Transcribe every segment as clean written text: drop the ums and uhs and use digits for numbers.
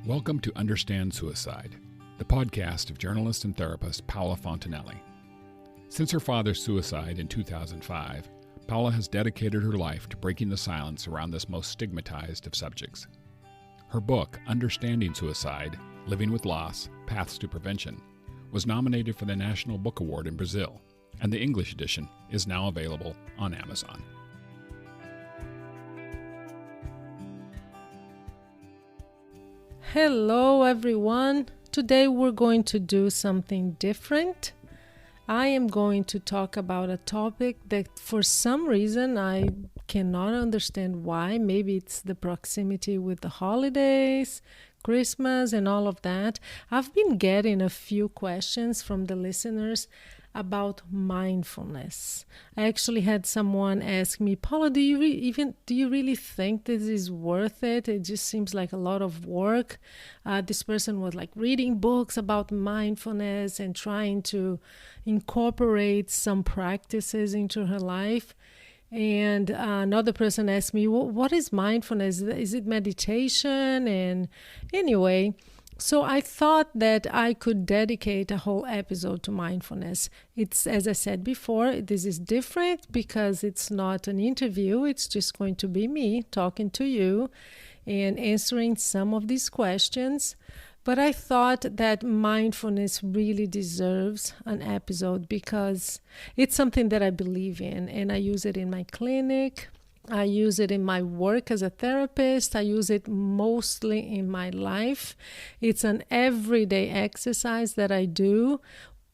Welcome to Understand Suicide, the podcast of journalist and therapist Paola Fontanelli. Since her father's suicide in 2005, Paola has dedicated her life to breaking the silence around this most stigmatized of subjects. Her book, Understanding Suicide, Living with Loss, Paths to Prevention, was nominated for the National Book Award in Brazil, and the English edition is now available on Amazon. Hello everyone. Today we're going to do something different. I am going to talk about a topic that for some reason I cannot understand why. Maybe it's the proximity with the holidays, Christmas and all of that. I've been getting a few questions from the listeners about mindfulness. I actually had someone ask me, Paula, do you really think this is worth it? It just seems like a lot of work. This person was like reading books about mindfulness and trying to incorporate some practices into her life. And another person asked me, what is mindfulness? Is it meditation? And anyway, so I thought that I could dedicate a whole episode to mindfulness. It's, as I said before, this is different because it's not an interview. It's just going to be me talking to you and answering some of these questions. But I thought that mindfulness really deserves an episode because it's something that I believe in, and I use it in my clinic. I use it in my work as a therapist. I use it mostly in my life. It's an everyday exercise that I do.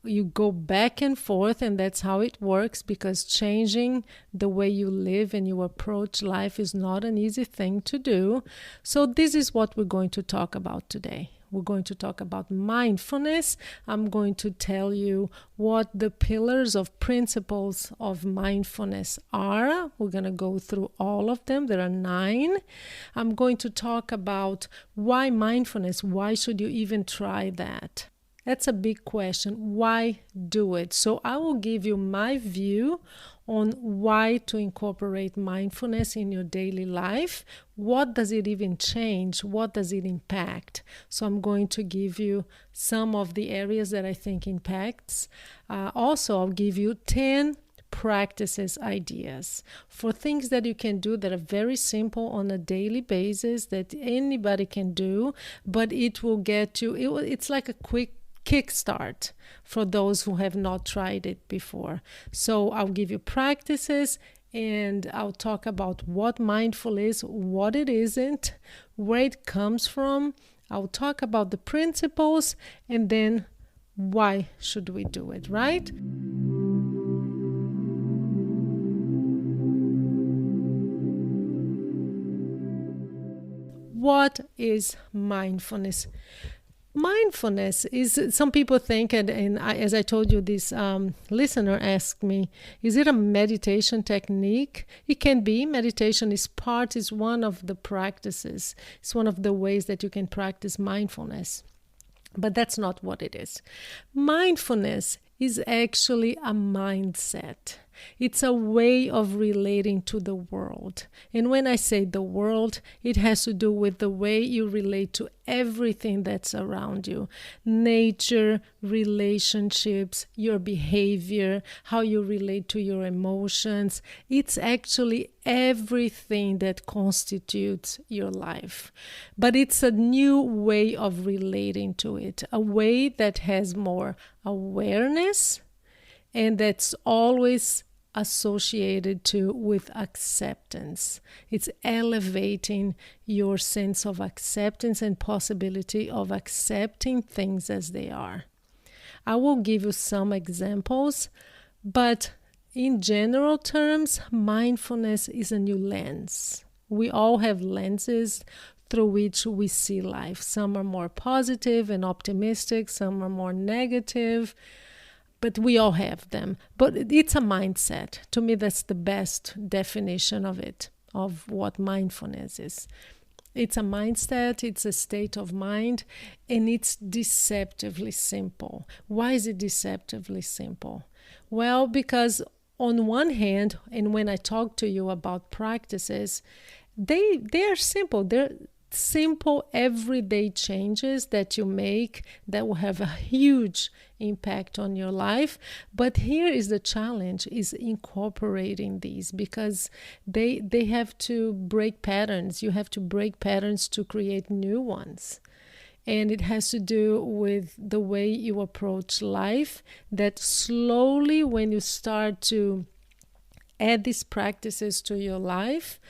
You go back and forth, and that's how it works, because changing the way you live and you approach life is not an easy thing to do. So this is what we're going to talk about today. We're going to talk about mindfulness. I'm going to tell you what the pillars of principles of mindfulness are. We're going to go through all of them. There are 9. I'm going to talk about why mindfulness. Why should you even try that? That's a big question. Why do it? So I will give you my view on why to incorporate mindfulness in your daily life. What does it even change? What does it impact? So I'm going to give you some of the areas that I think impacts. Also, I'll give you 10 practices, ideas for things that you can do that are very simple on a daily basis that anybody can do, but it will get you, it's like a quick kickstart for those who have not tried it before. So I'll give you practices, and I'll talk about what mindful is, what it isn't, where it comes from. I'll talk about the principles, and then why should we do it, right? What is mindfulness? Mindfulness is, some people think, as I told you, this listener asked me, is it a meditation technique? It can be. Meditation is one of the practices. It's one of the ways that you can practice mindfulness. But that's not what it is. Mindfulness is actually a mindset. It's a way of relating to the world. And when I say the world, it has to do with the way you relate to everything that's around you. Nature, relationships, your behavior, how you relate to your emotions. It's actually everything that constitutes your life. But it's a new way of relating to it, a way that has more awareness, and that's always associated with acceptance. It's elevating your sense of acceptance and possibility of accepting things as they are. I will give you some examples, but in general terms, mindfulness is a new lens. We all have lenses through which we see life. Some are more positive and optimistic, some are more negative, but we all have them. But it's a mindset. To me, that's the best definition of it, of what mindfulness is. It's a mindset, it's a state of mind, and it's deceptively simple. Why is it deceptively simple? Well, because on one hand, and when I talk to you about practices, they are simple. simple everyday changes that you make that will have a huge impact on your life. But here is the challenge, is incorporating these, because they have to break patterns. You have to break patterns to create new ones. And it has to do with the way you approach life, that slowly, when you start to add these practices to your life,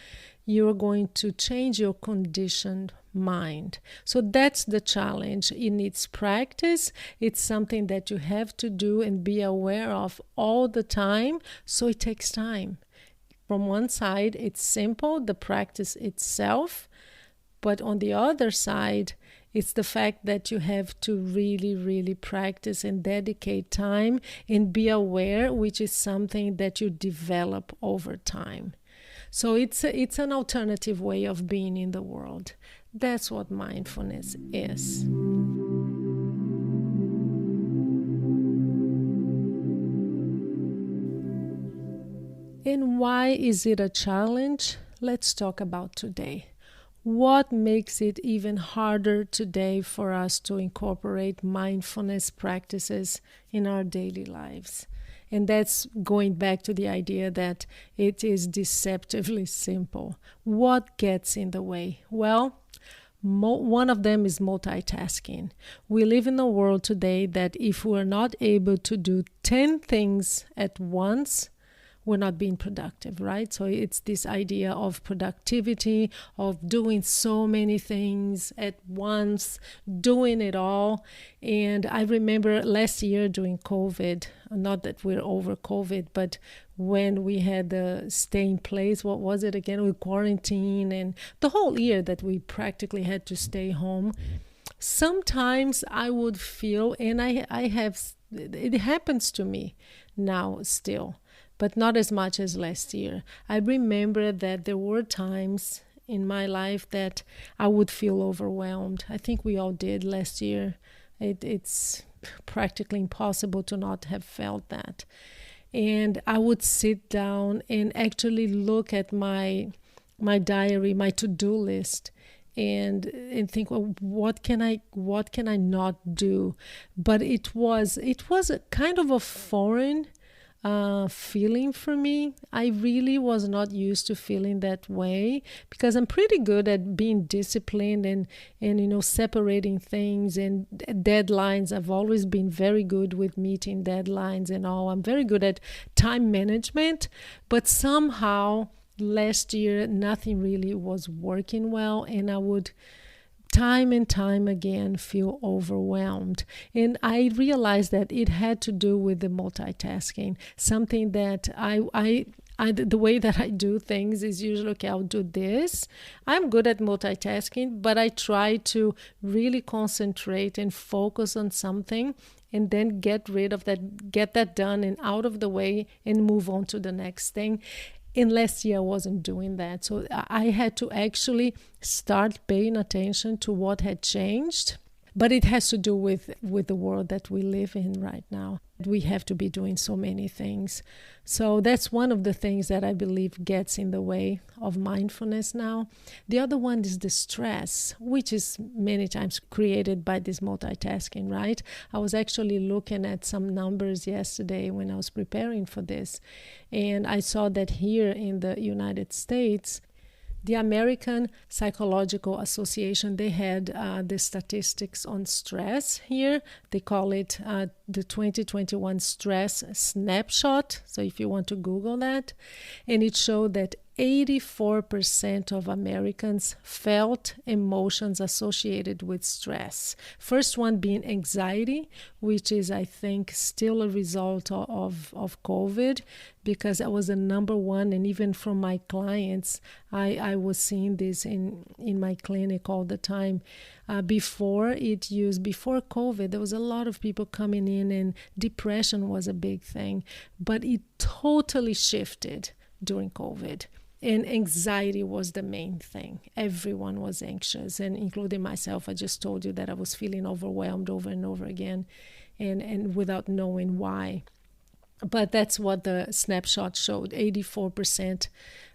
you're going to change your conditioned mind. So that's the challenge. It needs practice. It's something that you have to do and be aware of all the time. So it takes time. From one side, it's simple, the practice itself. But on the other side, it's the fact that you have to really, really practice and dedicate time and be aware, which is something that you develop over time. So it's an alternative way of being in the world. That's what mindfulness is. And why is it a challenge? Let's talk about today. What makes it even harder today for us to incorporate mindfulness practices in our daily lives? And that's going back to the idea that it is deceptively simple. What gets in the way? Well, one of them is multitasking. We live in a world today that if we're not able to do 10 things at once, we're not being productive, right? So it's this idea of productivity, of doing so many things at once, doing it all. And I remember last year during COVID, not that we're over COVID, but when we had the stay in place, what was it again? We quarantine, and the whole year that we practically had to stay home. Sometimes I would feel, and I have, it happens to me now still, but not as much as last year. I remember that there were times in my life that I would feel overwhelmed. I think we all did last year. It's practically impossible to not have felt that. And I would sit down and actually look at my diary, my to-do list, and think, well, what can I not do? But it was a kind of a foreign feeling for me. I really was not used to feeling that way, because I'm pretty good at being disciplined and separating things and deadlines. I've always been very good with meeting deadlines and all. I'm very good at time management, but somehow last year nothing really was working well, and I would time and time again feel overwhelmed. And I realized that it had to do with the multitasking, something that I the way that I do things is usually, okay, I'll do this. I'm good at multitasking, but I try to really concentrate and focus on something and then get rid of that, get that done and out of the way and move on to the next thing. And last year I wasn't doing that. So I had to actually start paying attention to what had changed. But it has to do with the world that we live in right now. We have to be doing so many things. So that's one of the things that I believe gets in the way of mindfulness now. The other one is the stress, which is many times created by this multitasking, right? I was actually looking at some numbers yesterday when I was preparing for this, and I saw that here in the United States, the American Psychological Association, they had the statistics on stress here. They call it the 2021 stress snapshot. So if you want to Google that, and it showed that 84% of Americans felt emotions associated with stress. First one being anxiety, which is, I think, still a result of COVID, because that was the number one. And even from my clients, I was seeing this in my clinic all the time. Before COVID, there was a lot of people coming in, and depression was a big thing. But it totally shifted during COVID. And anxiety was the main thing. Everyone was anxious, and including myself. I just told you that I was feeling overwhelmed over and over again, and without knowing why. But that's what the snapshot showed. 84%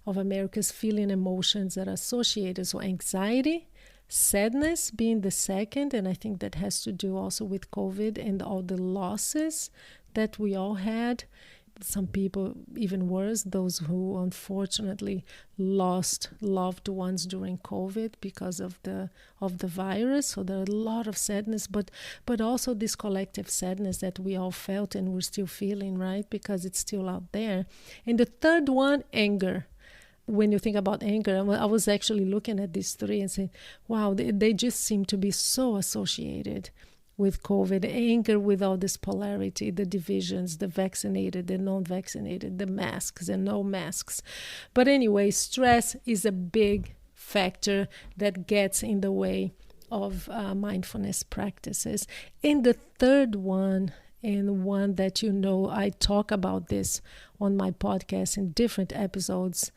of Americans feeling emotions that are associated. So anxiety, sadness being the second, and I think that has to do also with COVID and all the losses that we all had. Some people even worse, those who unfortunately lost loved ones during COVID because of the virus. So there are a lot of sadness, but also this collective sadness that we all felt and we're still feeling, right? Because it's still out there. And the third one, anger. When you think about anger, I was actually looking at these three and saying, wow, they just seem to be so associated with COVID. Anger with all this polarity, the divisions, the vaccinated, the non-vaccinated, the masks and no masks. But anyway, stress is a big factor that gets in the way of mindfulness practices. And the third one, and one that I talk about this on my podcast in different episodes.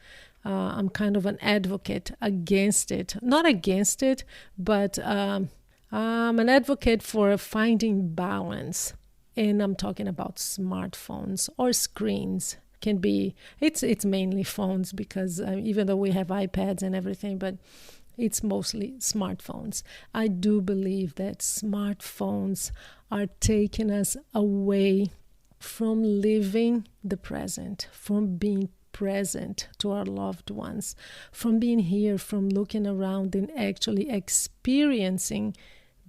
I'm kind of an advocate against it. Not against it, but I'm an advocate for finding balance. And I'm talking about smartphones or screens. It's mainly phones because even though we have iPads and everything, but it's mostly smartphones. I do believe that smartphones are taking us away from living the present, from being present to our loved ones, from being here, from looking around and actually experiencing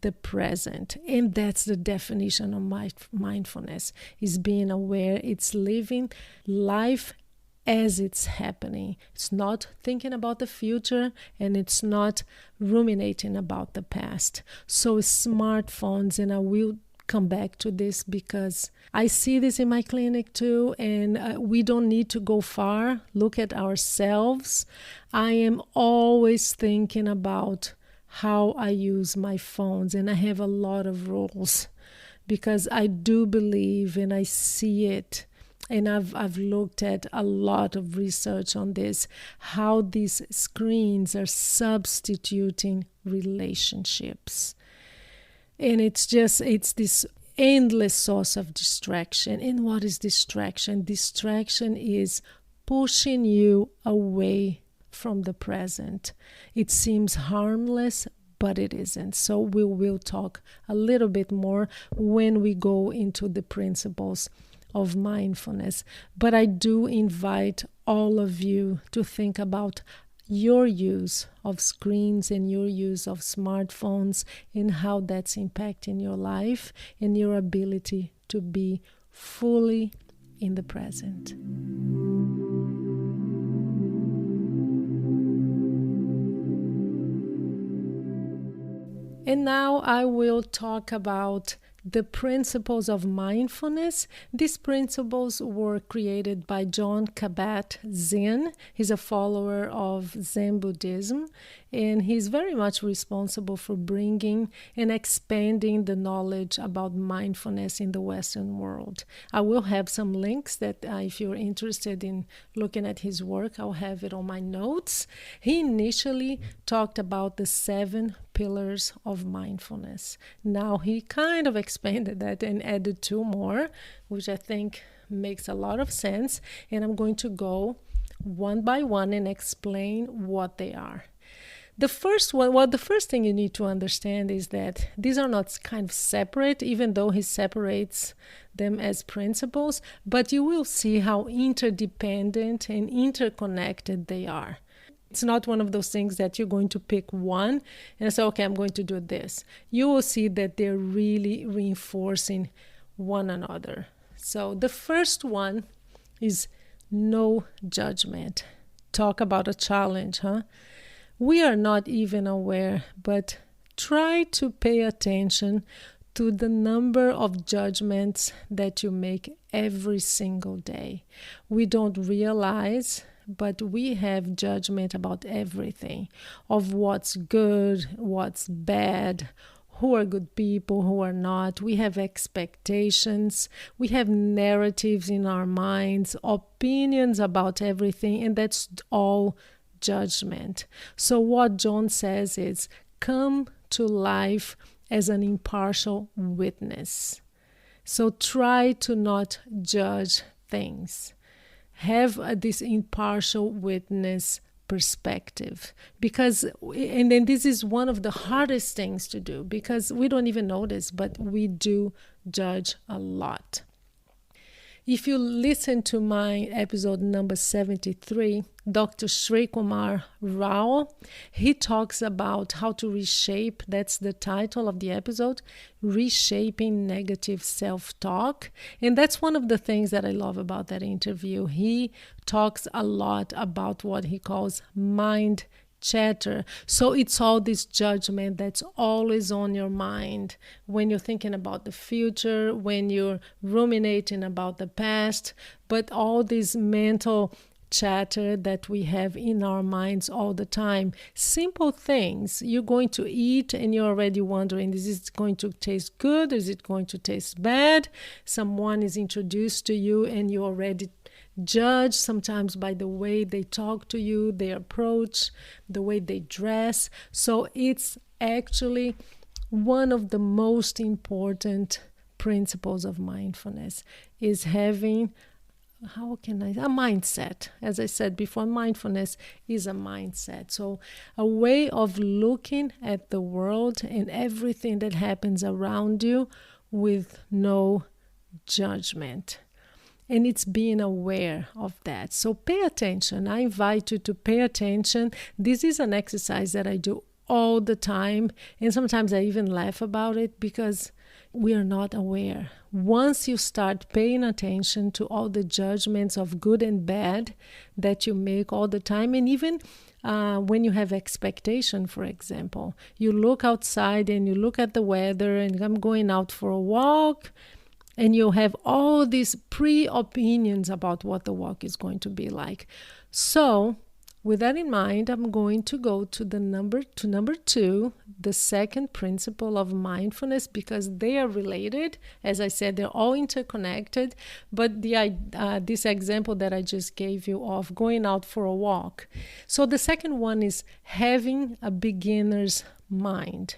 the present. And that's the definition of mindfulness, is being aware. It's living life as it's happening. It's not thinking about the future, and it's not ruminating about the past. So smartphones, and I will come back to this because I see this in my clinic too, and we don't need to go far. Look at ourselves. I am always thinking about how I use my phones, and I have a lot of rules because I do believe, and I see it, and I've looked at a lot of research on this, how these screens are substituting relationships. And it's this endless source of distraction. And what is distraction? Distraction is pushing you away from the present. It seems harmless, but it isn't. So we will talk a little bit more when we go into the principles of mindfulness. But I do invite all of you to think about your use of screens and your use of smartphones and how that's impacting your life and your ability to be fully in the present. And now I will talk about the principles of mindfulness. These principles were created by Jon Kabat-Zinn. He's a follower of Zen Buddhism, and he's very much responsible for bringing and expanding the knowledge about mindfulness in the Western world. I will have some links that if you're interested in looking at his work, I'll have it on my notes. He initially talked about the 7 pillars of mindfulness. Now he kind of expanded that and added 2 more, which I think makes a lot of sense. And I'm going to go one by one and explain what they are. The first thing you need to understand is that these are not kind of separate, even though he separates them as principles, but you will see how interdependent and interconnected they are. It's not one of those things that you're going to pick one and say, okay, I'm going to do this. You will see that they're really reinforcing one another. So the first one is no judgment. Talk about a challenge, huh? We are not even aware, but try to pay attention to the number of judgments that you make every single day. We don't realize, but we have judgment about everything, of what's good, what's bad, who are good people, who are not. We have expectations, we have narratives in our minds, opinions about everything, and that's all judgment. So what John says is, come to life as an impartial witness. So try to not judge things. Have this impartial witness perspective. And then this is one of the hardest things to do, because we don't even notice, but we do judge a lot. If you listen to my episode number 73, Dr. Sri Kumar Rao, he talks about how to reshape, that's the title of the episode, Reshaping Negative Self-Talk. And that's one of the things that I love about that interview. He talks a lot about what he calls mind chatter. So it's all this judgment that's always on your mind when you're thinking about the future, when you're ruminating about the past, but all this mental chatter that we have in our minds all the time. Simple things. You're going to eat and you're already wondering, is it going to taste good? Is it going to taste bad? Someone is introduced to you and you already judge sometimes by the way they talk to you, their approach, the way they dress. So it's actually one of the most important principles of mindfulness is having a mindset. As I said before, mindfulness is a mindset. So a way of looking at the world and everything that happens around you with no judgment. And it's being aware of that. So pay attention. I invite you to pay attention. This is an exercise that I do all the time. And sometimes I even laugh about it because we are not aware. Once you start paying attention to all the judgments of good and bad that you make all the time, and even when you have expectation, for example, you look outside and you look at the weather, and I'm going out for a walk, and you have all these pre-opinions about what the walk is going to be like. So with that in mind, I'm going to go to number 2, the second principle of mindfulness, because they are related. As I said, they're all interconnected. But this example that I just gave you of going out for a walk. So the second one is having a beginner's mind.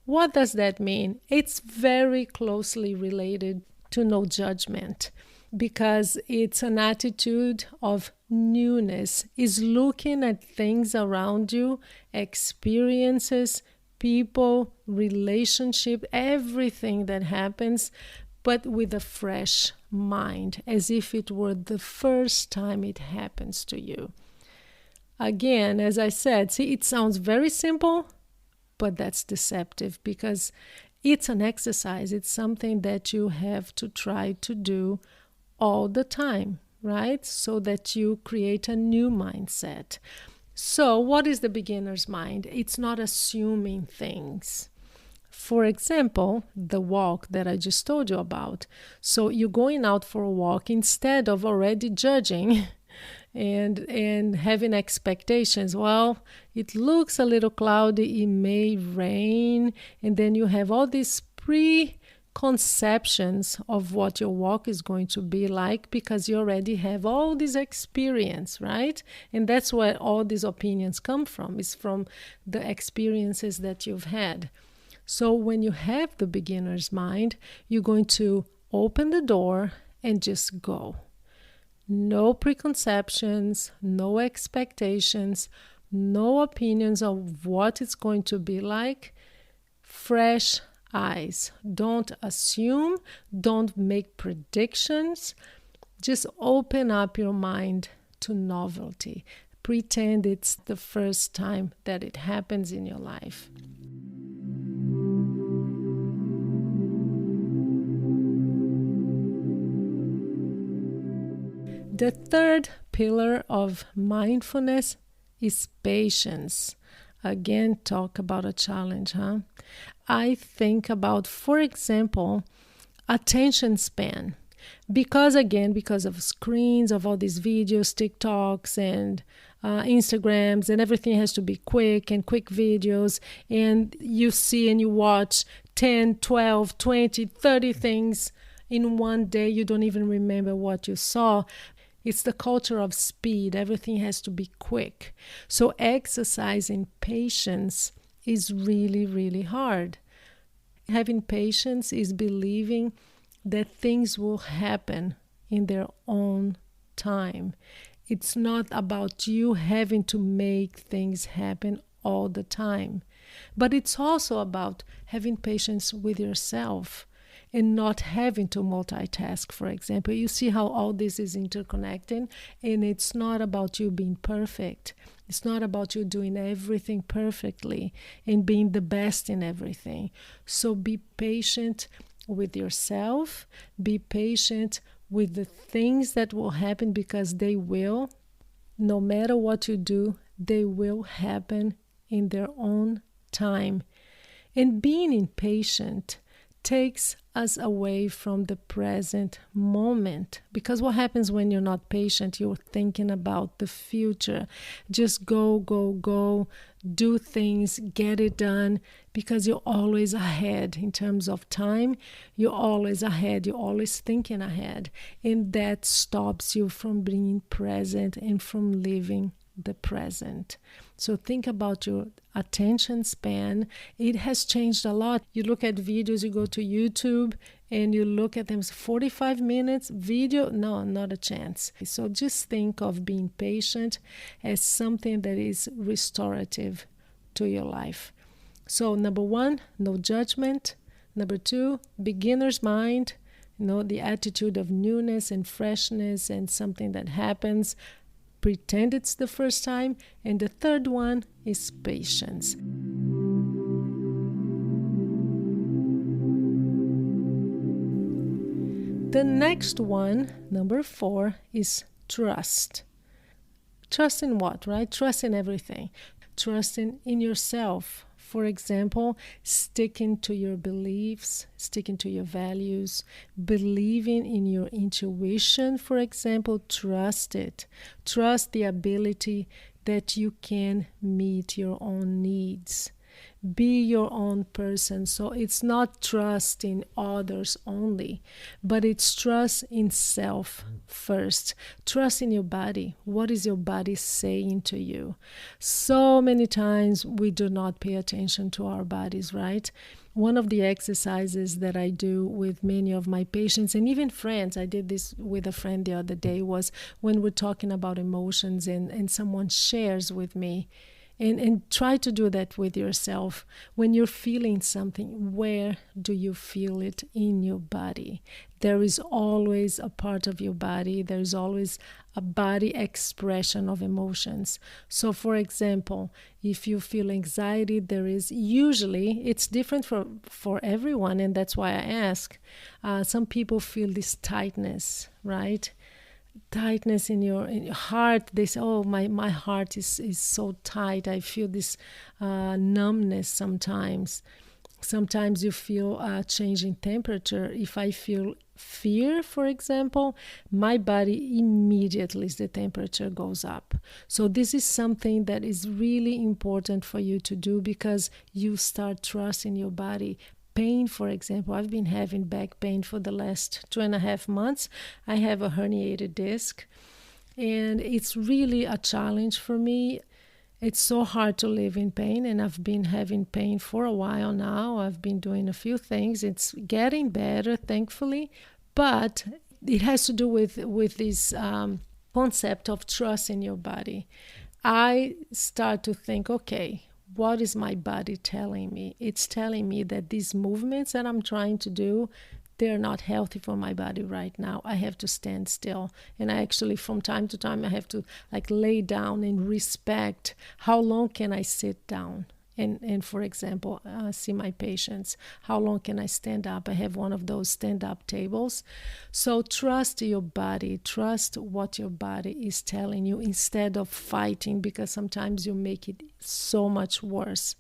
What does that mean? It's very closely related to no judgment, because it's an attitude of newness, is looking at things around you, experiences, people, relationship, everything that happens, but with a fresh mind, as if it were the first time it happens to you. Again, as I said, see, it sounds very simple, but that's deceptive, because it's an exercise. It's something that you have to try to do all the time, right? So that you create a new mindset. So what is the beginner's mind? It's not assuming things. For example, the walk that I just told you about. So you're going out for a walk, instead of already judging and having expectations. Well, it looks a little cloudy, it may rain, and then you have all these preconceptions of what your walk is going to be like, because you already have all this experience, right? And that's where all these opinions come from, is from the experiences that you've had. So when you have the beginner's mind, you're going to open the door and just go. No preconceptions, no expectations, no opinions of what it's going to be like. Fresh eyes. Don't assume, don't make predictions. Just open up your mind to novelty. Pretend it's the first time that it happens in your life. The third pillar of mindfulness is patience. Again, talk about a challenge, huh? I think about, for example, attention span. Because of screens, of all these videos, TikToks and Instagrams, and everything has to be quick videos, and you see and you watch 10, 12, 20, 30 things in one day. You don't even remember what you saw. It's the culture of speed. Everything has to be quick. So exercising patience is really, really hard. Having patience is believing that things will happen in their own time. It's not about you having to make things happen all the time, but it's also about having patience with yourself and not having to multitask, for example. You see how all this is interconnecting, and it's not about you being perfect. It's not about you doing everything perfectly and being the best in everything. So be patient with yourself, be patient with the things that will happen, because they will. No matter what you do, they will happen in their own time. And being impatient takes us away from the present moment, because what happens when you're not patient? You're thinking about the future. Just go, do things, get it done, because you're always ahead in terms of time. You're always ahead, you're always thinking ahead, and that stops you from being present and from living the present. So think about your attention span. It has changed a lot. You look at videos, you go to YouTube and you look at them, 45 minutes video, no, not a chance. So just think of being patient as something that is restorative to your life. So number one, no judgment. Number two, beginner's mind, the attitude of newness and freshness and something that happens. Pretend it's the first time. And the third one is patience. The next one, number 4, is trust. Trust in what, right? Trust in everything. Trusting in yourself. For example, sticking to your beliefs, sticking to your values, believing in your intuition, for example, trust it. Trust the ability that you can meet your own needs. Be your own person. So it's not trust in others only, but it's trust in self first. Trust in your body. What is your body saying to you? So many times we do not pay attention to our bodies, right? One of the exercises that I do with many of my patients and even friends, I did this with a friend the other day, was when we're talking about emotions and someone shares with me. And try to do that with yourself. When you're feeling something, where do you feel it in your body? There is always a part of your body. There's always a body expression of emotions. So, for example, if you feel anxiety, there is usually, it's different for everyone, and that's why I ask. Some people feel this tightness, right? Tightness in your heart. They say, oh, my heart is so tight. I feel this numbness sometimes. Sometimes you feel a change in temperature. If I feel fear, for example, my body immediately, the temperature goes up. So this is something that is really important for you to do, because you start trusting your body. Pain, for example, I've been having back pain for the last 2.5 months. I have a herniated disc, and it's really a challenge for me. It's so hard to live in pain, and I've been having pain for a while now. I've been doing a few things. It's getting better, thankfully, but it has to do with this concept of trust in your body. I start to think, okay, what is my body telling me? It's telling me that these movements that I'm trying to do, they're not healthy for my body right now. I have to stand still. And I actually, from time to time, I have to lay down and respect how long can I sit down. And for example, see my patients. How long can I stand up? I have one of those stand-up tables. So trust your body. Trust what your body is telling you instead of fighting, because sometimes you make it so much worse.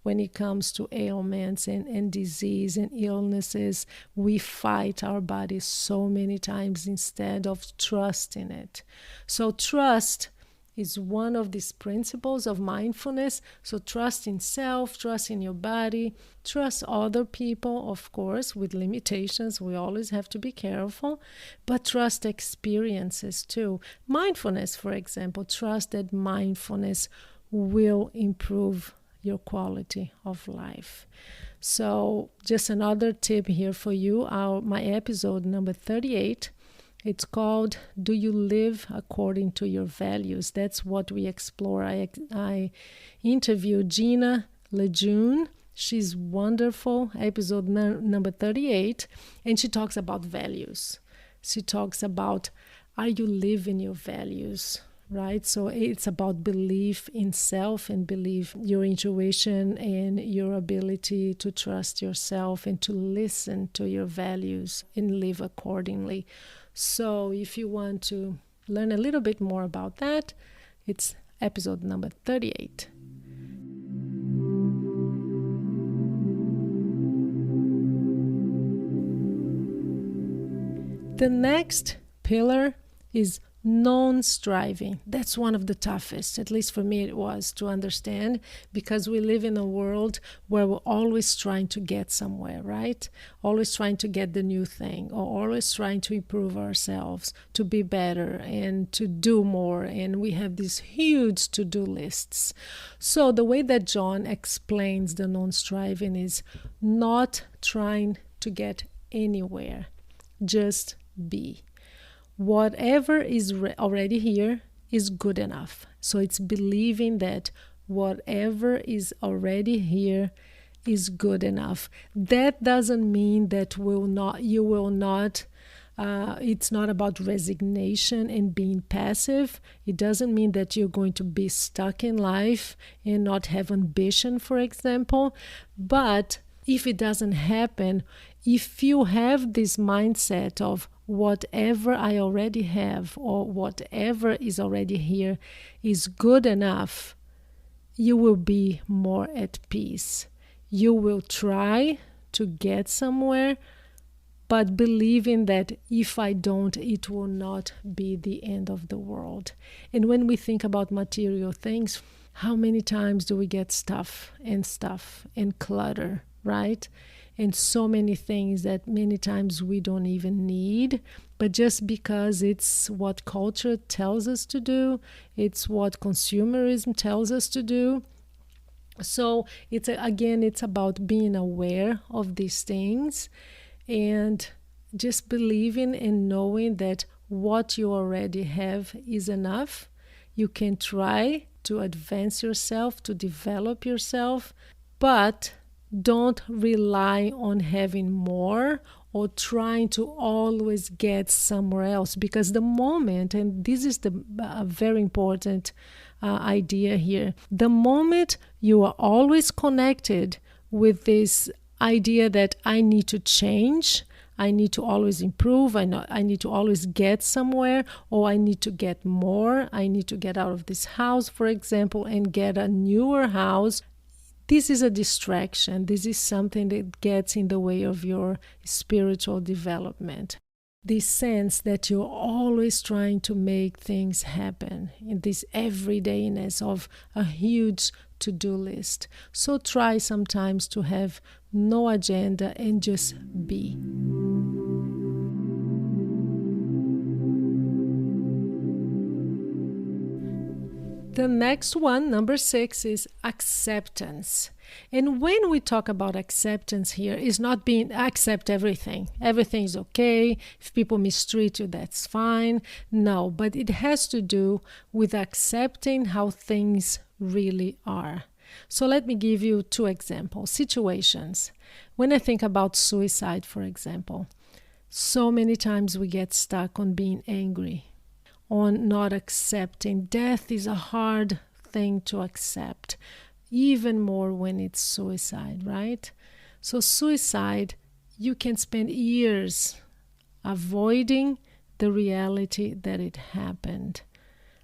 When it comes to ailments and disease and illnesses, we fight our bodies so many times instead of trusting it. So trust is one of these principles of mindfulness. So trust in self, trust in your body, trust other people, of course, with limitations. We always have to be careful, but trust experiences too. Mindfulness, for example, trust that mindfulness will improve your quality of life. So just another tip here for you, my episode number 38, It's called Do You Live According to Your Values? That's what we explore. I interviewed Gina Lejeune. She's wonderful, episode number 38, and she talks about values. She talks about, are you living your values, right? So it's about belief in self and belief your intuition and your ability to trust yourself and to listen to your values and live accordingly. So if you want to learn a little bit more about that, it's episode number 38. The next pillar is non-striving. That's one of the toughest, at least for me it was, to understand, because we live in a world where we're always trying to get somewhere, right? Always trying to get the new thing, or always trying to improve ourselves, to be better and to do more. And we have these huge to-do lists. So the way that John explains the non-striving is not trying to get anywhere, just be. Whatever is already here is good enough. So it's believing that whatever is already here is good enough. That doesn't mean that you will not. It's not about resignation and being passive. It doesn't mean that you're going to be stuck in life and not have ambition, for example. But if it doesn't happen, if you have this mindset of whatever I already have or whatever is already here is good enough, you will be more at peace. You will try to get somewhere, but believing that if I don't, it will not be the end of the world. And when we think about material things, how many times do we get stuff and clutter, right? And so many things that many times we don't even need, but just because it's what culture tells us to do, it's what consumerism tells us to do. So it's about being aware of these things and just believing and knowing that what you already have is enough. You can try to advance yourself, to develop yourself, but don't rely on having more or trying to always get somewhere else, because the moment, and this is the very important idea here, the moment you are always connected with this idea that I need to change, I need to always improve, I need to always get somewhere, or I need to get more, I need to get out of this house, for example, and get a newer house. This is a distraction. This is something that gets in the way of your spiritual development. This sense that you're always trying to make things happen in this everydayness of a huge to-do list. So try sometimes to have no agenda and just be. The next one, number 6, is acceptance. And when we talk about acceptance here, is not being accept everything. Everything is okay. If people mistreat you, that's fine. No, but it has to do with accepting how things really are. So let me give you 2 examples, situations. When I think about suicide, for example, so many times we get stuck on being angry, on not accepting. Death is a hard thing to accept, even more when it's suicide, right? So suicide, you can spend years avoiding the reality that it happened.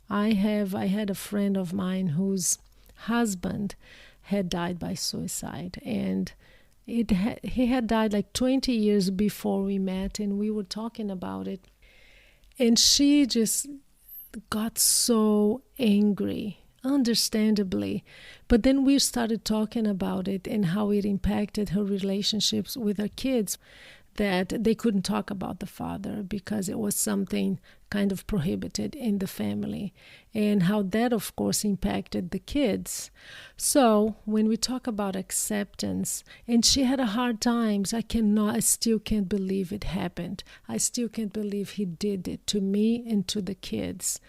I had a friend of mine whose husband had died by suicide, and he had died like 20 years before we met, and we were talking about it. And she just got so angry, understandably. But then we started talking about it and how it impacted her relationships with her kids. that they couldn't talk about the father because it was something kind of prohibited in the family, and how that, of course, impacted the kids. So when we talk about acceptance, and she had a hard time, I still can't believe it happened. I still can't believe he did it to me and to the kids.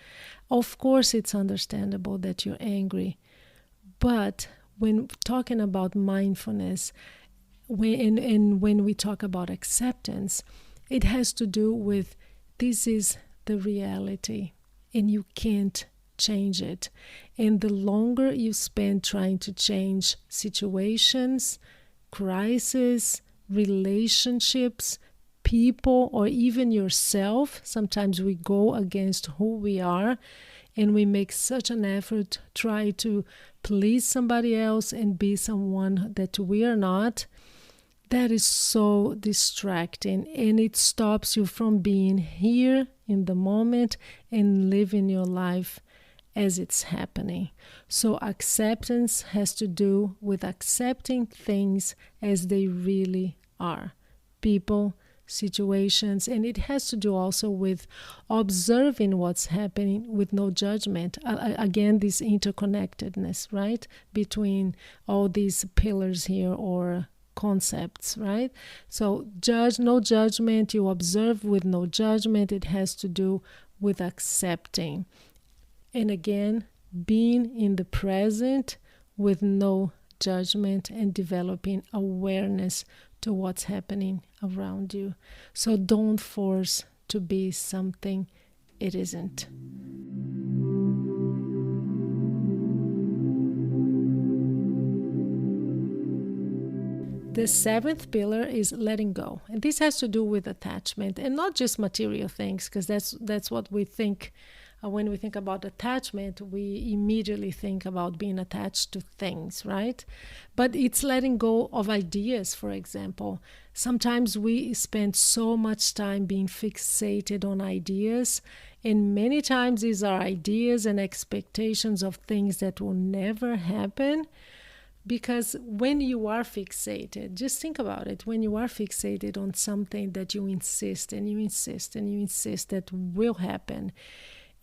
Of course, it's understandable that you're angry, but when talking about mindfulness, when we talk about acceptance, it has to do with this is the reality and you can't change it. And the longer you spend trying to change situations, crises, relationships, people, or even yourself, sometimes we go against who we are and we make such an effort try to please somebody else and be someone that we are not. That is so distracting, and it stops you from being here in the moment and living your life as it's happening. So acceptance has to do with accepting things as they really are. People, situations, and it has to do also with observing what's happening with no judgment. Again, this interconnectedness, right, between all these pillars here or concepts, right? So no judgment, you observe with no judgment. It has to do with accepting. And again, being in the present with no judgment and developing awareness to what's happening around you. So don't force to be something it isn't. The seventh pillar is letting go. And this has to do with attachment, and not just material things, because that's what we think. When we think about attachment, we immediately think about being attached to things, right? But it's letting go of ideas, for example. Sometimes we spend so much time being fixated on ideas, and many times these are ideas and expectations of things that will never happen. Because when you are fixated, just think about it, when you are fixated on something that you insist and you insist and you insist that will happen,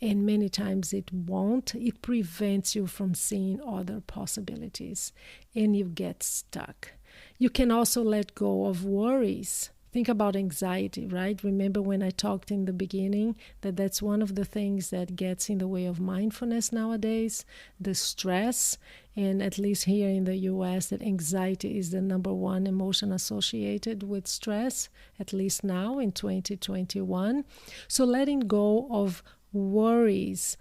and many times it won't, it prevents you from seeing other possibilities and you get stuck. You can also let go of worries. Think about anxiety, right? Remember when I talked in the beginning that that's one of the things that gets in the way of mindfulness nowadays, the stress, and at least here in the US, that anxiety is the number one emotion associated with stress, at least now in 2021. So letting go of worries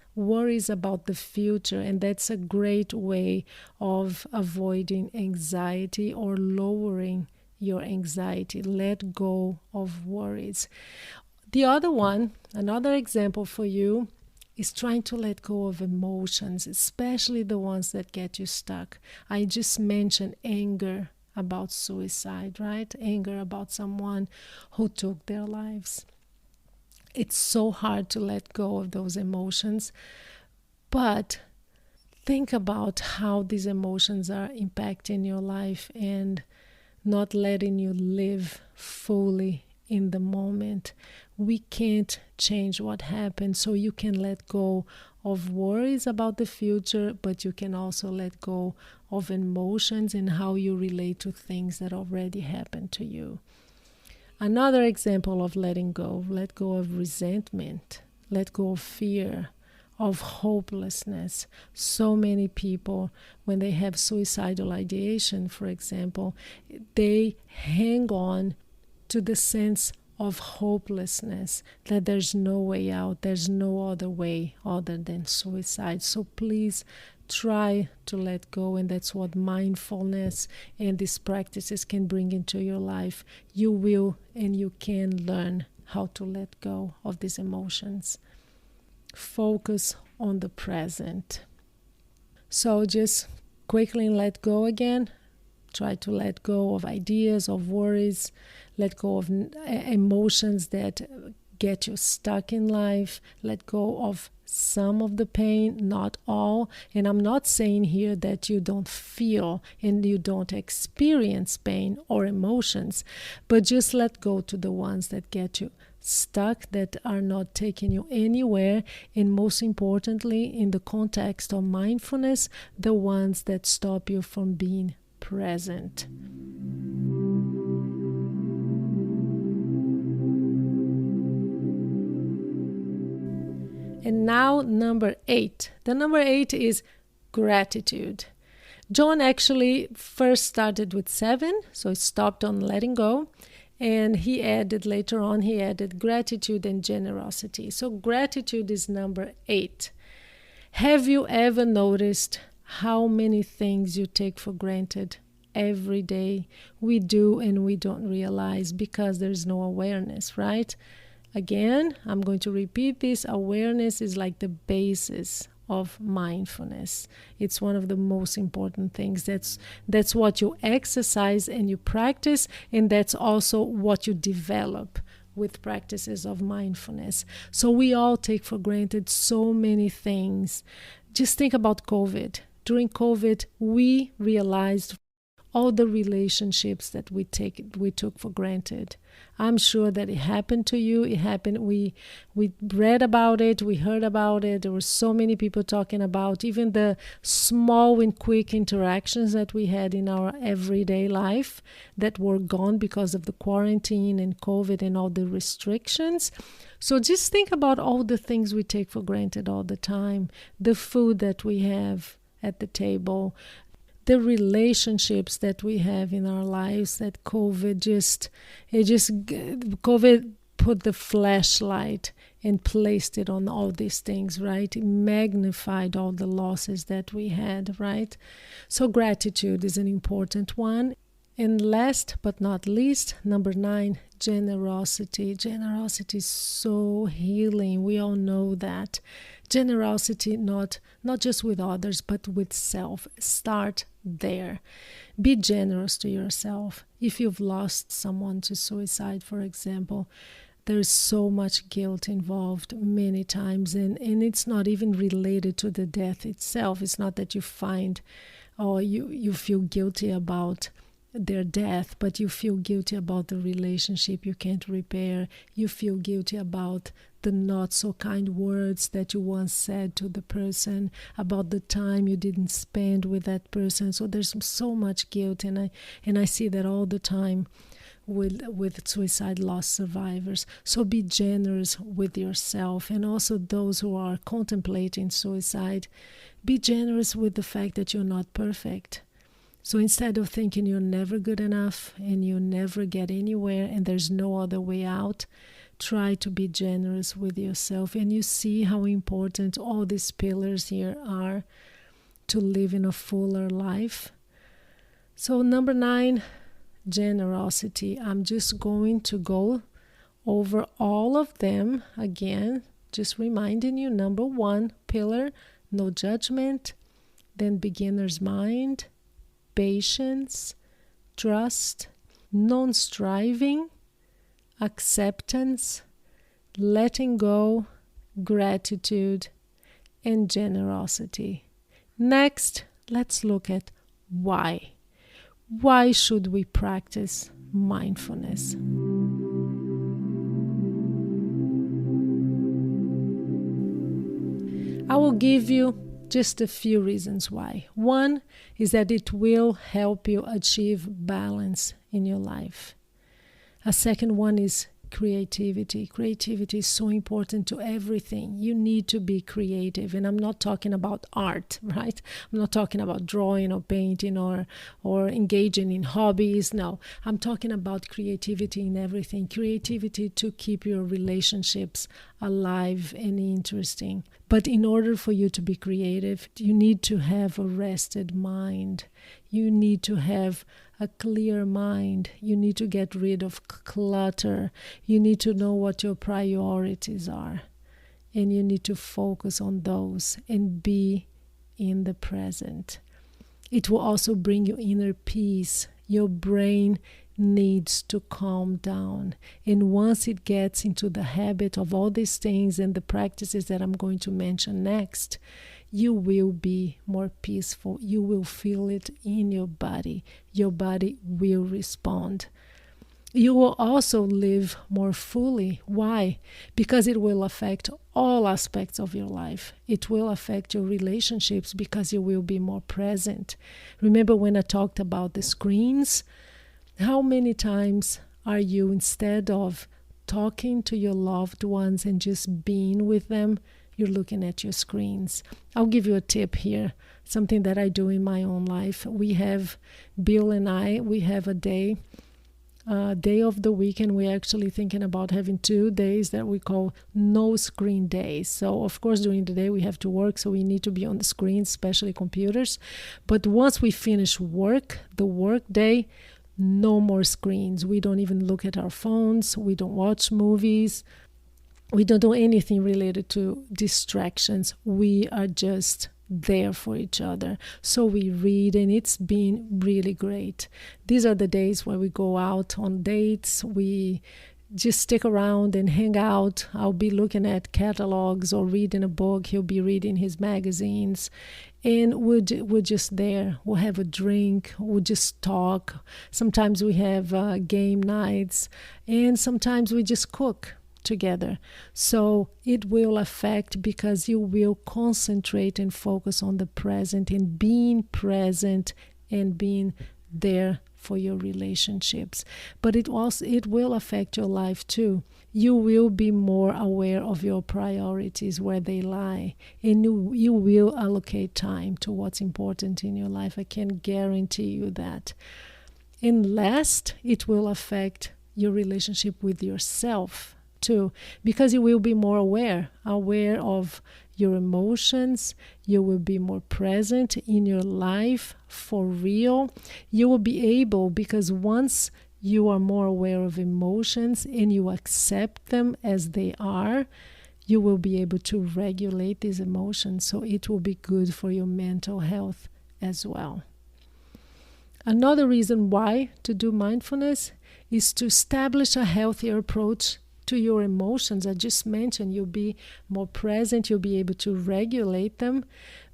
about the future, and that's a great way of avoiding anxiety or lowering your anxiety. Let go of worries. The other one, another example for you, is trying to let go of emotions, especially the ones that get you stuck. I just mentioned anger about suicide, right? Anger about someone who took their lives. It's so hard to let go of those emotions, but think about how these emotions are impacting your life and not letting you live fully in the moment. We can't change what happened, so you can let go of worries about the future, but you can also let go of emotions and how you relate to things that already happened to you. Another example of letting go, let go of resentment, let go of fear, of hopelessness. So many people, when they have suicidal ideation, for example, they hang on to the sense of hopelessness, that there's no way out, there's no other way other than suicide. So please try to let go, and that's what mindfulness and these practices can bring into your life. You will and you can learn how to let go of these emotions. Focus on the present. So just quickly let go again. Try to let go of ideas, of worries, let go of emotions that get you stuck in life, let go of some of the pain, not all. And I'm not saying here that you don't feel and you don't experience pain or emotions, but just let go to the ones that get you stuck, that are not taking you anywhere, and most importantly, in the context of mindfulness, the ones that stop you from being present. And now number 8. The number 8 is gratitude. John actually first started with 7, so he stopped on letting go. And he added later on, he added gratitude and generosity. So gratitude is number 8. Have you ever noticed how many things you take for granted every day? We do, and we don't realize because there's no awareness, right? Again, I'm going to repeat this. Awareness is like the basis of mindfulness. It's one of the most important things. That's what you exercise and you practice, and that's also what you develop with practices of mindfulness. So we all take for granted so many things. Just think about COVID. During COVID, we realized all the relationships that we took for granted. I'm sure that it happened to you. It happened. We read about it. We heard about it. There were so many people talking about even the small and quick interactions that we had in our everyday life that were gone because of the quarantine and COVID and all the restrictions. So just think about all the things we take for granted all the time. The food that we have at the table, the relationships that we have in our lives, that COVID put the flashlight and placed it on all these things, right? It magnified all the losses that we had, right? So gratitude is an important one. And last but not least, number 9, generosity. Generosity is so healing. We all know that. Generosity, not just with others, but with self. Start there. Be generous to yourself. If you've lost someone to suicide, for example, there's so much guilt involved many times, and it's not even related to the death itself. It's not that you find or you feel guilty about their death, but you feel guilty about the relationship you can't repair. You feel guilty about the not so kind words that you once said to the person, about the time you didn't spend with that person. So there's so much guilt, and I see that all the time with suicide loss survivors. So be generous with yourself, and also those who are contemplating suicide. Be generous with the fact that you're not perfect. So instead of thinking you're never good enough and you never get anywhere and there's no other way out, try to be generous with yourself. And you see how important all these pillars here are to live in a fuller life. So number 9, generosity. I'm just going to go over all of them again, just reminding you. Number 1 pillar, no judgment. Then beginner's mind, patience, trust, non-striving, acceptance, letting go, gratitude, and generosity. Next, let's look at why. Why should we practice mindfulness? I will give you just a few reasons why. One is that it will help you achieve balance in your life. A second one is creativity. Creativity is so important to everything. You need to be creative. And I'm not talking about art, right? I'm not talking about drawing or painting or engaging in hobbies. No, I'm talking about creativity in everything. Creativity to keep your relationships alive and interesting. But in order for you to be creative, you need to have a rested mind. You need to have a clear mind. You need to get rid of clutter. You need to know what your priorities are. And you need to focus on those and be in the present. It will also bring you inner peace. Your brain needs to calm down. And once it gets into the habit of all these things and the practices that I'm going to mention next, you will be more peaceful. You will feel it in your body. Your body will respond. You will also live more fully. Why? Because it will affect all aspects of your life. It will affect your relationships because you will be more present. Remember when I talked about the screens? How many times are you, instead of talking to your loved ones and just being with them, you're looking at your screens? I'll give you a tip here, something that I do in my own life. Bill and I, we have a day of the week, and we're actually thinking about having 2 days that we call no screen days. So of course during the day we have to work, so we need to be on the screens, especially computers. But once we finish work, the work day, no more screens. We don't even look at our phones. We don't watch movies. We don't do anything related to distractions. We are just there for each other. So we read, and it's been really great. These are the days where we go out on dates. We just stick around and hang out. I'll be looking at catalogs or reading a book. He'll be reading his magazines. And we're just there. We'll have a drink. We'll just talk. Sometimes we have game nights. And sometimes we just cook together. So it will affect, because you will concentrate and focus on the present and being present and being there for your relationships. But it will affect your life too. You will be more aware of your priorities, where they lie, and you will allocate time to what's important in your life. I can guarantee you that. And last, it will affect your relationship with yourself too, because you will be more aware of your emotions. You will be more present in your life for real. You will be able, because once you are more aware of emotions and you accept them as they are, you will be able to regulate these emotions. So it will be good for your mental health as well. Another reason why to do mindfulness is to establish a healthier approach to your emotions. I just mentioned you'll be more present, you'll be able to regulate them.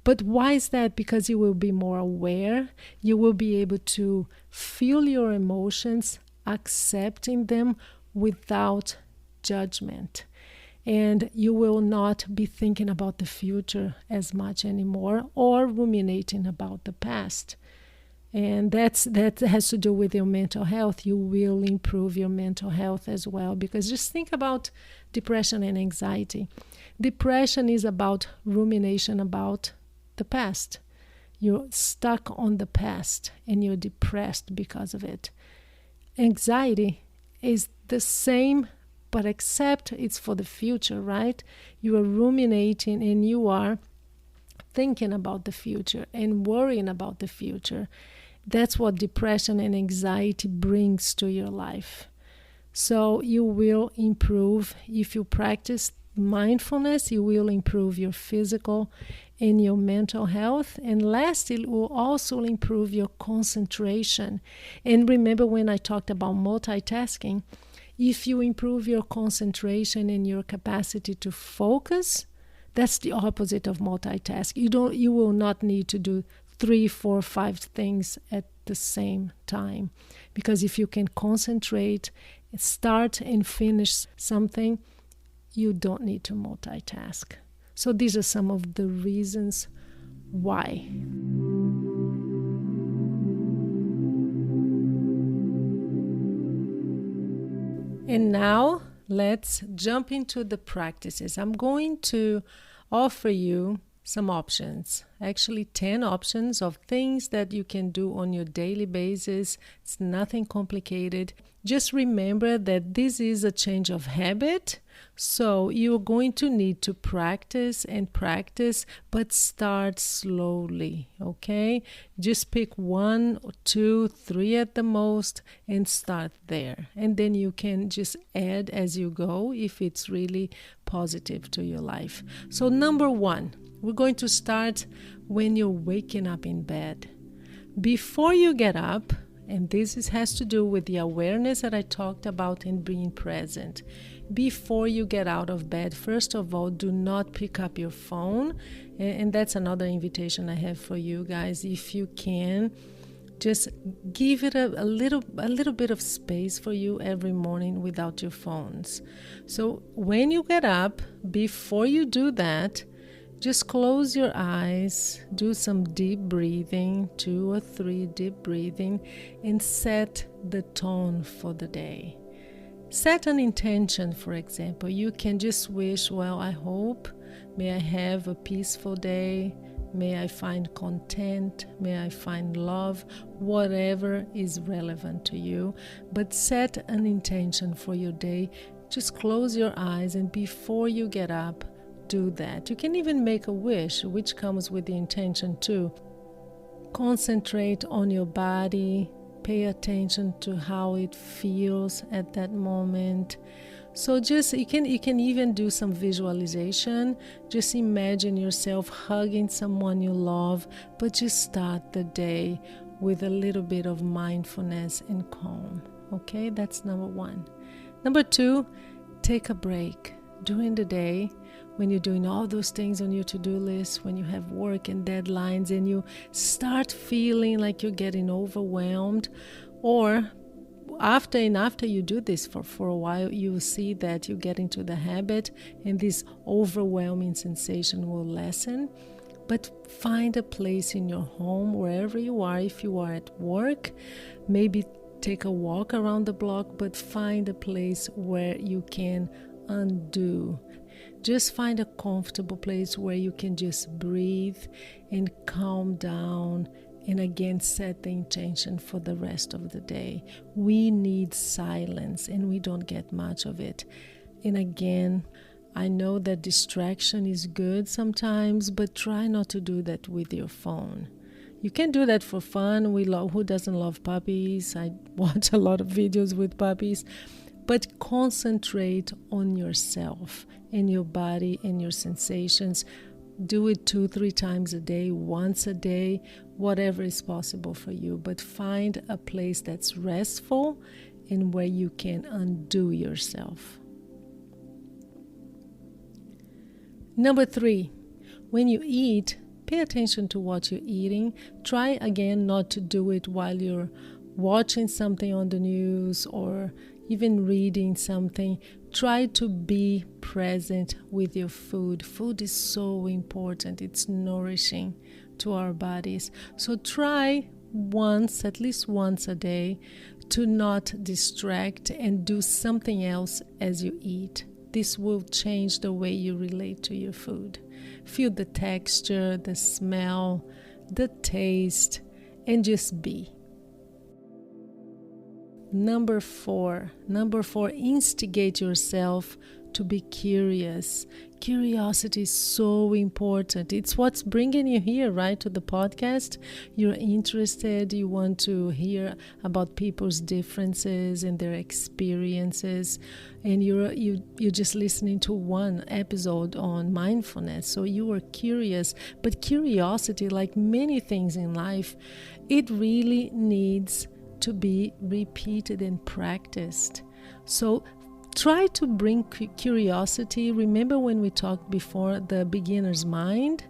But why is that? Because you will be more aware, you will be able to feel your emotions, accepting them without judgment. And you will not be thinking about the future as much anymore, or ruminating about the past. And that has to do with your mental health. You will improve your mental health as well, because just think about depression and anxiety. Depression is about rumination about the past. You're stuck on the past and you're depressed because of it. Anxiety is the same, but except it's for the future, right? You are ruminating and you are thinking about the future and worrying about the future. That's what depression and anxiety brings to your life. So you will improve, if you practice mindfulness, you will improve your physical and your mental health. And last, it will also improve your concentration. And remember when I talked about multitasking, if you improve your concentration and your capacity to focus, that's the opposite of multitask. You will not need to do 3, 4, 5 things at the same time. Because if you can concentrate, start and finish something, you don't need to multitask. So these are some of the reasons why. And now let's jump into the practices. I'm going to offer you some options, actually 10 options of things that you can do on your daily basis. It's nothing complicated. Just remember that this is a change of habit. So you're going to need to practice and practice, but start slowly, okay? Just pick 1 or 2, 3 at the most and start there. And then you can just add as you go if it's really positive to your life. So number 1, we're going to start when you're waking up in bed. Before you get up, And has to do with the awareness that I talked about in being present. Before you get out of bed, first of all, do not pick up your phone. And that's another invitation I have for you guys. If you can, just give it a little bit of space for you every morning without your phones. So when you get up, before you do that, just close your eyes, do some deep breathing, 2 or 3 deep breathing, and set the tone for the day. Set an intention, for example. You can just wish, well, I hope, may I have a peaceful day, may I find content, may I find love, whatever is relevant to you. But set an intention for your day. Just close your eyes, and before you get up, do that. You can even make a wish, which comes with the intention too. Concentrate on your body. Pay attention to how it feels at that moment. So just you can even do some visualization. Just imagine yourself hugging someone you love, but just start the day with a little bit of mindfulness and calm. Okay, that's number 1. Number 2, take a break during the day. When you're doing all those things on your to-do list, when you have work and deadlines and you start feeling like you're getting overwhelmed, or after you do this for a while, you will see that you get into the habit and this overwhelming sensation will lessen. But find a place in your home, wherever you are. If you are at work, maybe take a walk around the block, but find a place where you can undo. Just find a comfortable place where you can just breathe and calm down, and again set the intention for the rest of the day. We need silence, and we don't get much of it. And again, I know that distraction is good sometimes, but try not to do that with your phone. You can do that for fun. Who doesn't love puppies? I watch a lot of videos with puppies. But concentrate on yourself and your body and your sensations. Do it 2-3 times a day, once a day, whatever is possible for you. But find a place that's restful and where you can undo yourself. Number 3, when you eat, pay attention to what you're eating. Try again not to do it while you're watching something on the news or even reading something. Try to be present with your food. Food is so important. It's nourishing to our bodies. So try at least once a day, to not distract and do something else as you eat. This will change the way you relate to your food. Feel the texture, the smell, the taste, and just be. Number 4, instigate yourself to be curious. Curiosity is so important. It's what's bringing you here, right, to the podcast. You're interested, you want to hear about people's differences and their experiences, and you're just listening to one episode on mindfulness. So you are curious, but curiosity, like many things in life, it really needs to be repeated and practiced. So try to bring curiosity. Remember when we talked before, the beginner's mind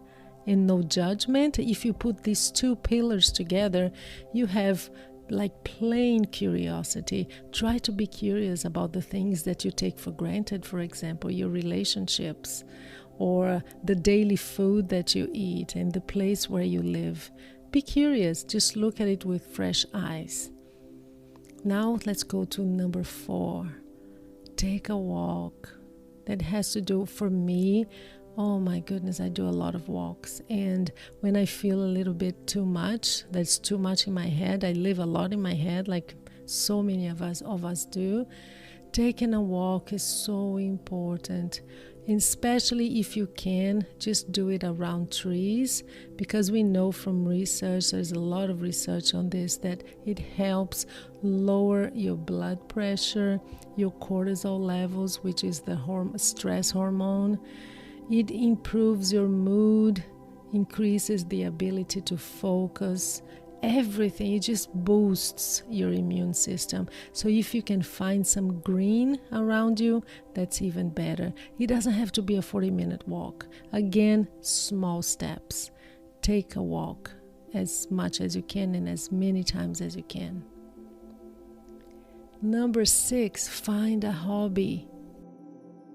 and no judgment? If you put these 2 pillars together, you have like plain curiosity. Try to be curious about the things that you take for granted, for example, your relationships or the daily food that you eat and the place where you live. Be curious. Just look at it with fresh eyes. Now let's go to number 4. Take a walk. That has to do, for me, oh my goodness, I do a lot of walks. And when I feel a little bit too much, that's too much in my head, I live a lot in my head like so many of us do. Taking a walk is so important. And especially if you can, just do it around trees, because we know from research, there's a lot of research on this, that it helps lower your blood pressure, your cortisol levels, which is the stress hormone. It improves your mood, increases the ability to focus, everything. It just boosts your immune system. So if you can find some green around you, that's even better. It doesn't have to be a 40-minute walk. Again, small steps. Take a walk as much as you can and as many times as you can. Number 6, find a hobby.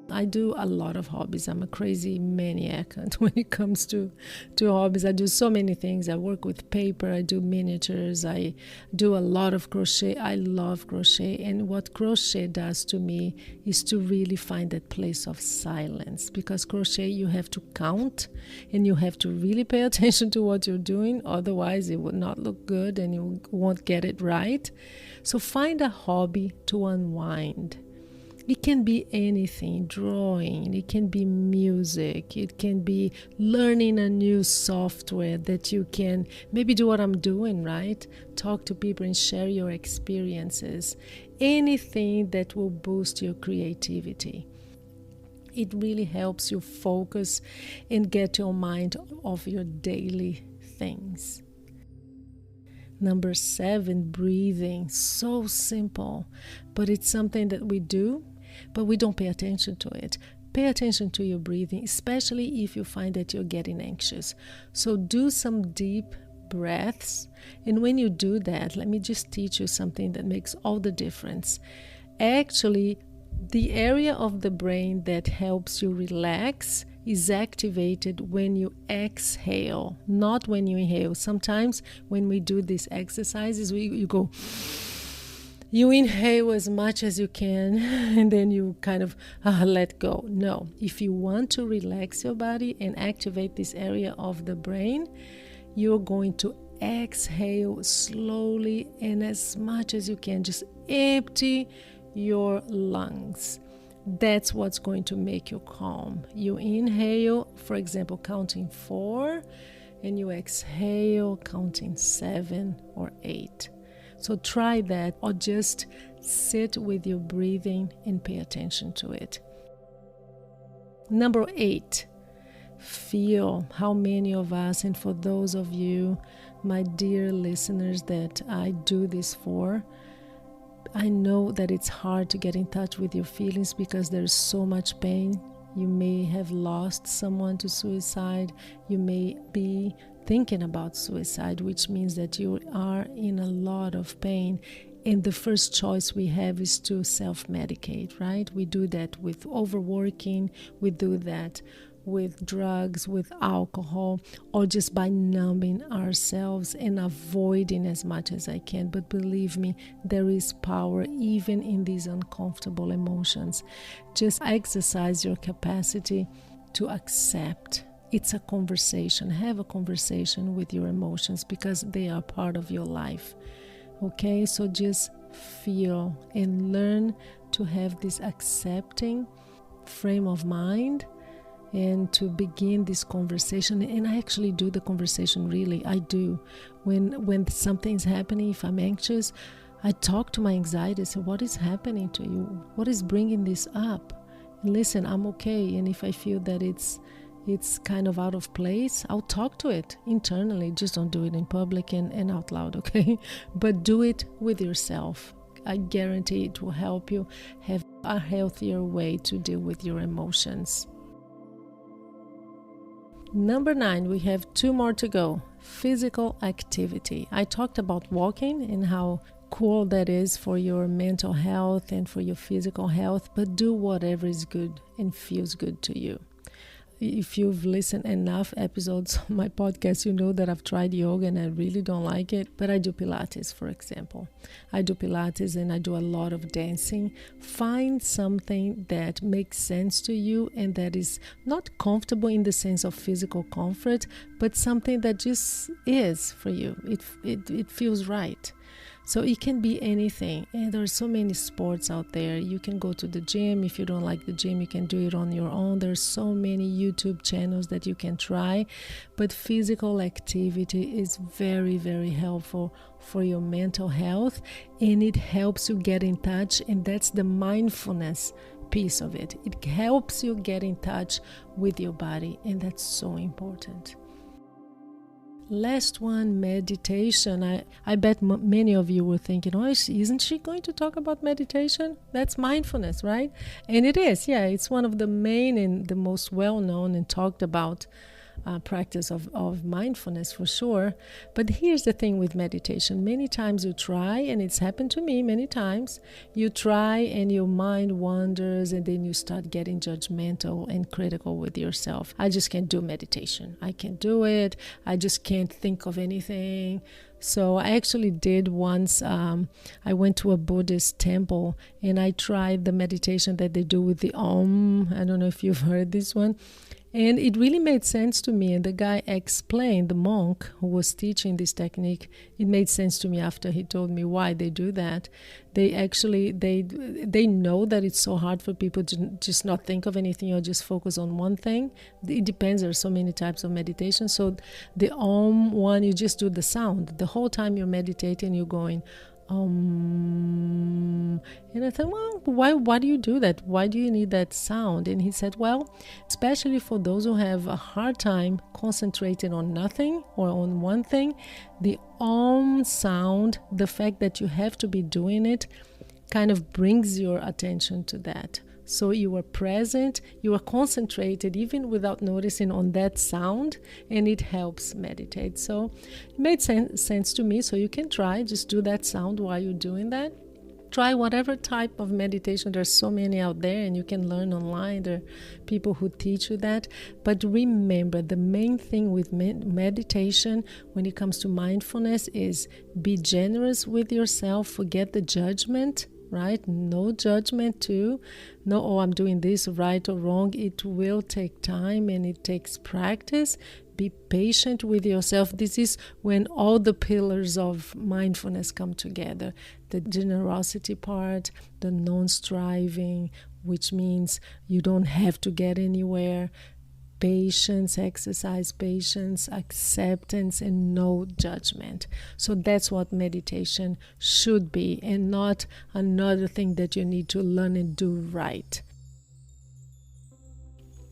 I do a lot of hobbies. I'm a crazy maniac when it comes to hobbies. I do so many things. I work with paper. I do miniatures. I do a lot of crochet. I love crochet. And what crochet does to me is to really find that place of silence. Because crochet, you have to count and you have to really pay attention to what you're doing. Otherwise, it will not look good and you won't get it right. So find a hobby to unwind. It can be anything, drawing, it can be music, it can be learning a new software that you can maybe do what I'm doing, right? Talk to people and share your experiences. Anything that will boost your creativity. It really helps you focus and get your mind off your daily things. Number 7, breathing. So simple, but it's something that we do, but we don't pay attention to it. Pay attention to your breathing, especially if you find that you're getting anxious. So do some deep breaths. And when you do that, let me just teach you something that makes all the difference. Actually, the area of the brain that helps you relax is activated when you exhale, not when you inhale. Sometimes when we do these exercises, you inhale as much as you can and then you kind of let go. No, if you want to relax your body and activate this area of the brain, you're going to exhale slowly and as much as you can. Just empty your lungs. That's what's going to make you calm. You inhale, for example, counting 4, and you exhale counting 7 or 8. So try that, or just sit with your breathing and pay attention to it. Number 8, feel. How many of us, and for those of you, my dear listeners, that I do this for, I know that it's hard to get in touch with your feelings because there's so much pain. You may have lost someone to suicide. You may be thinking about suicide, which means that you are in a lot of pain. And the first choice we have is to self-medicate, right? We do that with overworking. We do that with drugs, with alcohol, or just by numbing ourselves and avoiding as much as I can. But believe me, there is power even in these uncomfortable emotions. Just exercise your capacity to accept. It's a conversation. Have a conversation with your emotions because they are part of your life. Okay, so just feel and learn to have this accepting frame of mind and to begin this conversation. And I actually do the conversation, really. I do. When something's happening, if I'm anxious, I talk to my anxiety. Say, what is happening to you? What is bringing this up? And listen, I'm okay. And if I feel that it's kind of out of place, I'll talk to it internally. Just don't do it in public and out loud, okay? But do it with yourself. I guarantee it will help you have a healthier way to deal with your emotions. Number 9, we have 2 more to go. Physical activity. I talked about walking and how cool that is for your mental health and for your physical health, but do whatever is good and feels good to you. If you've listened enough episodes of my podcast, you know that I've tried yoga and I really don't like it. But I do Pilates, for example. I do Pilates and I do a lot of dancing. Find something that makes sense to you and that is not comfortable in the sense of physical comfort, but something that just is for you. It feels right. So it can be anything. And there are so many sports out there. You can go to the gym. If you don't like the gym, you can do it on your own. There's so many YouTube channels that you can try. But physical activity is very, very helpful for your mental health. And it helps you get in touch. And that's the mindfulness piece of it. It helps you get in touch with your body. And that's so important. Last one, meditation. I bet many of you were thinking, oh, isn't she going to talk about meditation? That's mindfulness, right? And it is, yeah. It's one of the main and the most well-known and talked about practice of mindfulness for sure. But here's the thing with meditation. Many times you try, and it's happened to me many times, you try and your mind wanders and then you start getting judgmental and critical with yourself. I just can't do meditation. I can't do it. I just can't think of anything. So I actually did once, I went to a Buddhist temple and I tried the meditation that they do with the Om. I don't know if you've heard this one. And it really made sense to me. And the guy explained, the monk who was teaching this technique, it made sense to me after he told me why they do that. They actually, they know that it's so hard for people to just not think of anything or just focus on one thing. It depends. There are so many types of meditation. So the Om one, you just do the sound. The whole time you're meditating, you're going, and I thought, well, why do you do that? Why do you need that sound? And he said, well, especially for those who have a hard time concentrating on nothing or on one thing, the Om sound, the fact that you have to be doing it, kind of brings your attention to that. So you are present, you are concentrated even without noticing on that sound, and it helps meditate. So it made sense to me. So you can try, just do that sound while you're doing that. Try whatever type of meditation. There's so many out there and you can learn online. There are people who teach you that. But remember, the main thing with meditation when it comes to mindfulness is be generous with yourself, forget the judgment. Right? No judgment too. No, oh, I'm doing this right or wrong. It will take time and it takes practice. Be patient with yourself. This is when all the pillars of mindfulness come together. The generosity part, the non-striving, which means you don't have to get anywhere. Patience, exercise patience, acceptance, and no judgment. So that's what meditation should be, and not another thing that you need to learn and do right.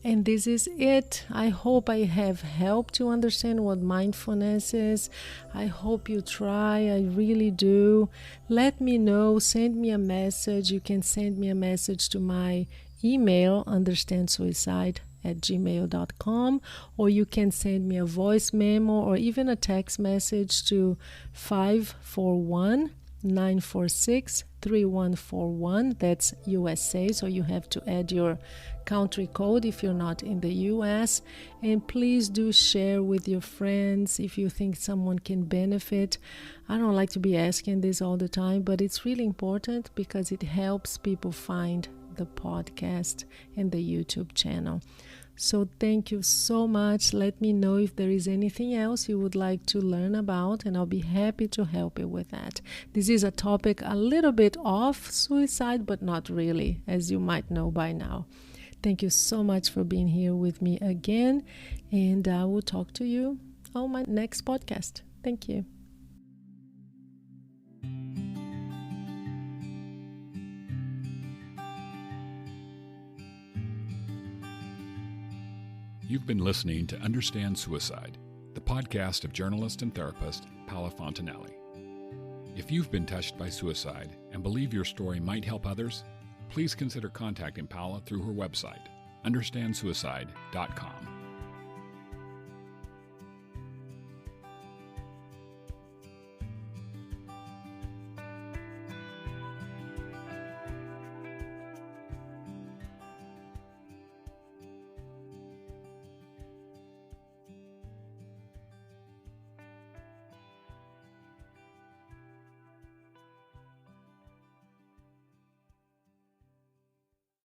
And this is it. I hope I have helped you understand what mindfulness is. I hope you try. I really do. Let me know. Send me a message. You can send me a message to my email, understandsuicide@gmail.com, or you can send me a voice memo or even a text message to 541-946-3141. That's USA, so you have to add your country code if you're not in the US. And please do share with your friends if you think someone can benefit. I don't like to be asking this all the time, but it's really important because it helps people find the podcast and the YouTube channel. So thank you so much. Let me know if there is anything else you would like to learn about, and I'll be happy to help you with that. This is a topic a little bit off suicide, but not really, as you might know by now. Thank you so much for being here with me again, and I will talk to you on my next podcast. Thank you. You've been listening to Understand Suicide, the podcast of journalist and therapist Paola Fontanelli. If you've been touched by suicide and believe your story might help others, please consider contacting Paola through her website, understandsuicide.com.